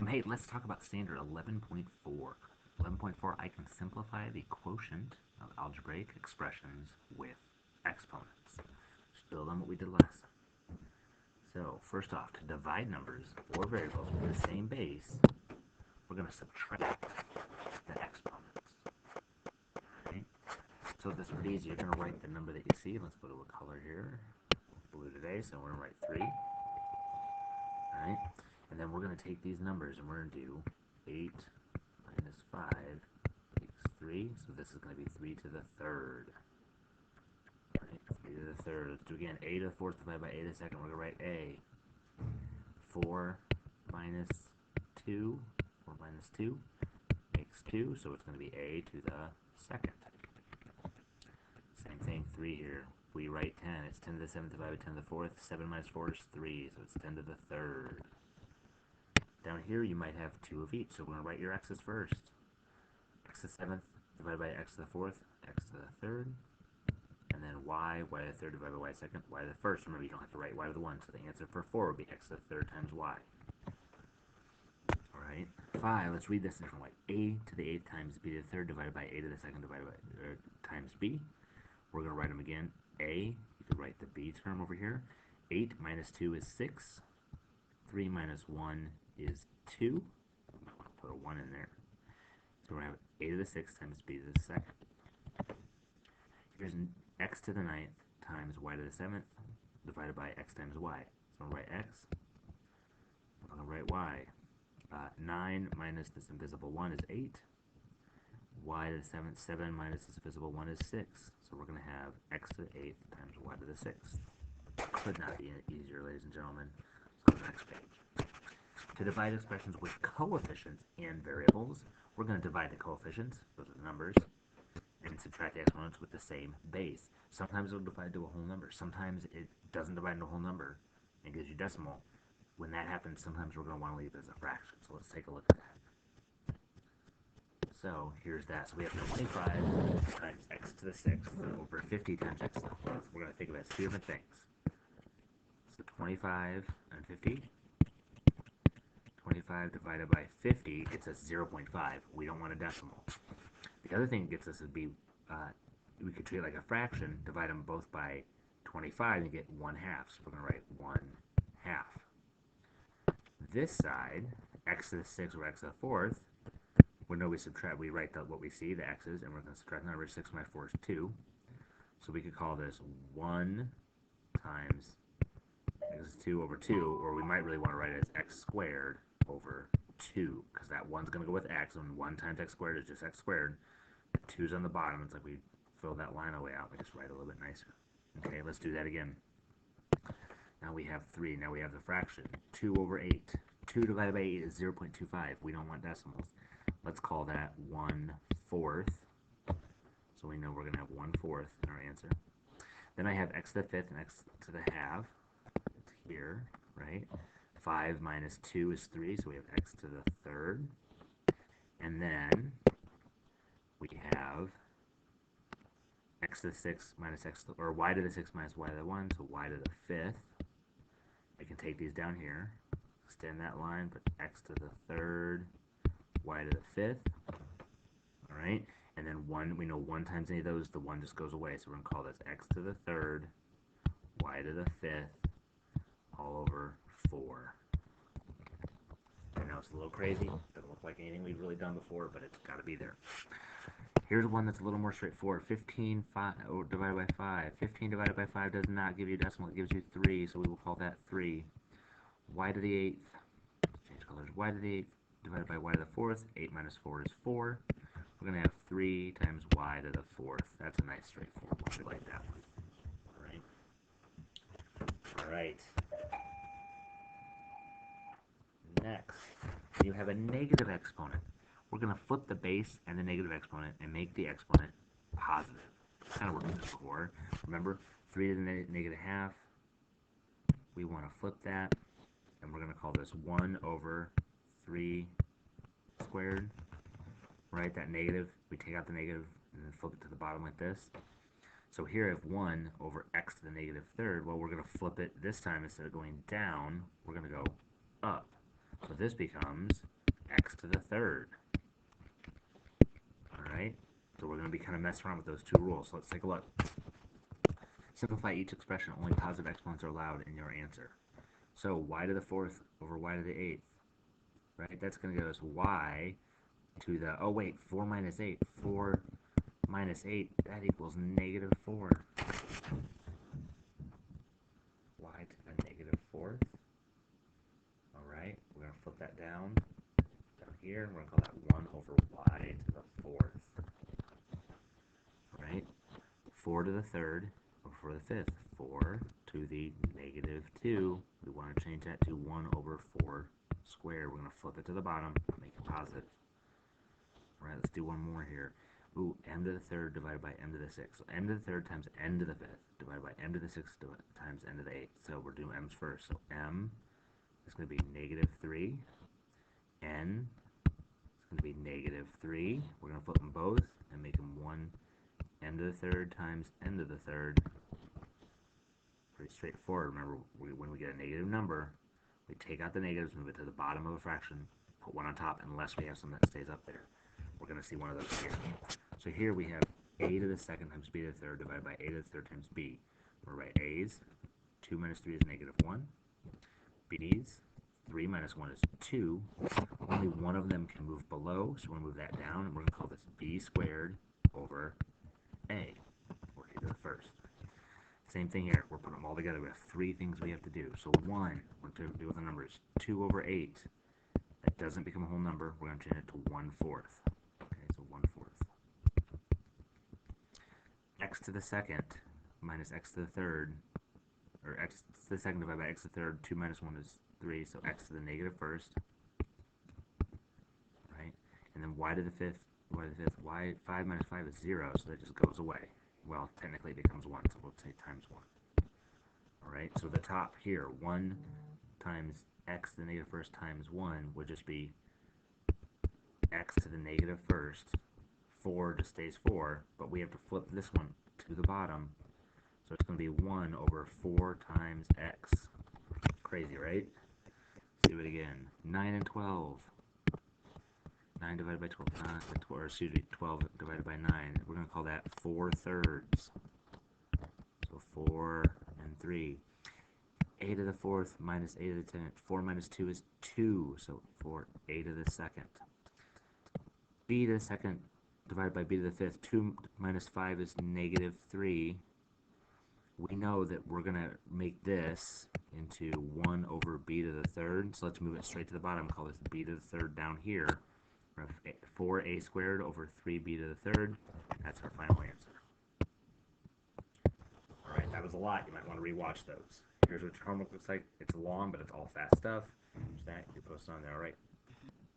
Hey, let's talk about standard 11.4. 11.4, I can simplify the quotient of algebraic expressions with exponents. Just build on what we did last time. So, first off, to divide numbers or variables with the same base, we're going to subtract the exponents. Okay? So this is pretty easy. You're going to write the number that you see. Let's go to a color here. Blue today, so we're going to write 3. Alright? And then we're going to take these numbers and we're going to do 8 minus 5 equals 3. So this is going to be 3 to the third. Right? 3 to the third. Let's do again. A to the fourth divided by A to the second. We're going to write A. 4 minus 2. 4 minus 2 makes 2. So it's going to be A to the second. Same thing, 3 here. We write 10. It's 10 to the 7th divided by 10 to the 4th. 7 minus 4 is 3. So it's 10 to the third. Down here, you might have 2 of each, so we're going to write your x's first. X to the 7th divided by x to the 4th, x to the 3rd, and then y to the 3rd divided by y to the 2nd, y to the 1st. Remember, you don't have to write y to the 1, so the answer for 4 would be x to the 3rd times y. Alright, 5, let's read this a different way. A to the 8th times b to the 3rd divided by a to the 2nd divided by times b. We're going to write them again. A, you could write the b term over here. 8 minus 2 is 6. 3 minus 1 is 2. I might want to put a 1 in there. So we're going to have a to the 6th times b to the 2nd. Here's x to the 9th times y to the 7th divided by x times y. So I'm going to write x. I'm going to write y. 9 minus this invisible 1 is 8. Y to the 7th, 7 minus this invisible 1 is 6. So we're going to have x to the 8th times y to the 6th. Could not be easier, ladies and gentlemen. Let's go to the next page. To divide expressions with coefficients and variables, we're going to divide the coefficients, those are the numbers, and subtract the exponents with the same base. Sometimes it'll divide to a whole number. Sometimes it doesn't divide into a whole number and gives you decimal. When that happens, sometimes we're going to want to leave it as a fraction. So let's take a look at that. So here's that. So we have 25 times x to the 6th over 50 times x to the 4th. We're going to think of it as 2 different things. So 25 and 50. 25 divided by 50 gets us 0.5. We don't want a decimal. The other thing it gets us would be, we could treat it like a fraction, divide them both by 25 and get 1/2. So we're going to write 1/2. This side, x to the 6th or x to the 4th, we know we subtract, we write what we see, the x's, and we're going to subtract the number. 6 minus 4 is 2. So we could call this 1 times x is 2 over 2, or we might really want to write it as x squared over 2, because that 1's going to go with x, and 1 times x squared is just x squared. The 2's on the bottom. It's like we fill that line away out. We just write a little bit nicer. Okay, let's do that again. Now we have 3. Now we have the fraction. 2 over 8. 2 divided by 8 is 0.25. We don't want decimals. Let's call that 1/4. So we know we're going to have 1/4 in our answer. Then I have x to the 5th and x to the half. It's here, right? 5 minus 2 is 3, so we have x to the 3rd. And then we have x to the 6th minus x to, or y to the 6th minus y to the 1, so y to the 5th. I can take these down here, extend that line, put x to the 3rd, y to the 5th. All right, and then 1, we know 1 times any of those, the 1 just goes away, so we're going to call this x to the 3rd, y to the 5th, all over 4. I know it's a little crazy, doesn't look like anything we've really done before, but it's got to be there. Here's one that's a little more straightforward. 15 divided by 5. 15 divided by 5 does not give you a decimal, it gives you 3, so we will call that 3. Y to the 8th, change colors, y to the 8th divided by y to the 4th. 8 minus 4 is 4. We're going to have 3 times y to the 4th. That's a nice straightforward one. We like that one. All right. Next, you have a negative exponent. We're going to flip the base and the negative exponent and make the exponent positive. Kind of worked with this before. Remember, 3 to the negative half. We want to flip that, and we're going to call this 1 over 3 squared. Right, that negative, we take out the negative and then flip it to the bottom like this. So here I have 1 over x to the negative 3rd. Well, we're going to flip it this time. Instead of going down, we're going to go up. So this becomes x to the third. All right, so we're going to be kind of messing around with those two rules. So let's take a look. Simplify each expression. Only positive exponents are allowed in your answer. So y to the fourth over y to the eighth, right? That's going to give us y to the, oh wait, 4 minus 8. 4 minus 8, that equals negative 4. Y to the negative fourth. All right, we're going to flip that down here, and we're going to call that 1 over y to the fourth. All right, 4 to the third, or 4 to the fifth. 4 to the negative 2. We want to change that to 1 over 4 squared. We're going to flip it to the bottom, make it positive. All right, let's do one more here. Ooh, m to the third divided by m to the sixth. So m to the third times n to the fifth divided by m to the sixth times n to the eighth. So we're doing m's first. So m is going to be negative 3. N is going to be negative 3. We're going to flip them both and make them 1 n to the third times n to the third. Pretty straightforward. Remember, when we get a negative number, we take out the negatives, move it to the bottom of a fraction, put 1 on top, unless we have something that stays up there. We're going to see one of those here. So here we have a to the second times b to the third divided by a to the third times b. We're going to write a's. 2 minus 3 is negative 1. b's. 3 minus 1 is 2. Only one of them can move below, so we're going to move that down, and we're going to call this b squared over a, or a to the first. Same thing here. We're putting them all together. We have 3 things we have to do. So 1, we're going to do with the numbers. 2 over 8. That doesn't become a whole number. We're going to change it to 1/4. Okay, so 1/4. X to the second minus x to the third, or x to the second divided by x to the third. 2 minus 1 is 3, so x to the negative first. Right? And then y to the fifth. Y to the fifth. Y, 5 minus 5 is 0, so that just goes away. Well, technically it becomes 1, so we'll say times 1. Alright, so the top here, 1 times x to the negative first times 1 would just be x to the negative first. 4 just stays 4, but we have to flip this one to the bottom. So it's going to be 1 over 4 times x. Crazy, right? Let's do it again. 9 and 12. 9 divided by 12, or excuse me, 12 divided by 9. We're going to call that 4/3. So 4 and 3. A to the fourth minus a to the 10th. 4 minus 2 is 2, so 4 a to the second. B to the second divided by b to the fifth. 2 minus 5 is negative 3. We know that we're going to make this into 1 over b to the third, so let's move it straight to the bottom. Call this b to the third down here. 4a squared over 3b to the third. That's our final answer. Alright, that was a lot. You might want to rewatch those. Here's what your homework looks like. It's long, but it's all fast stuff. That you post on there. Alright.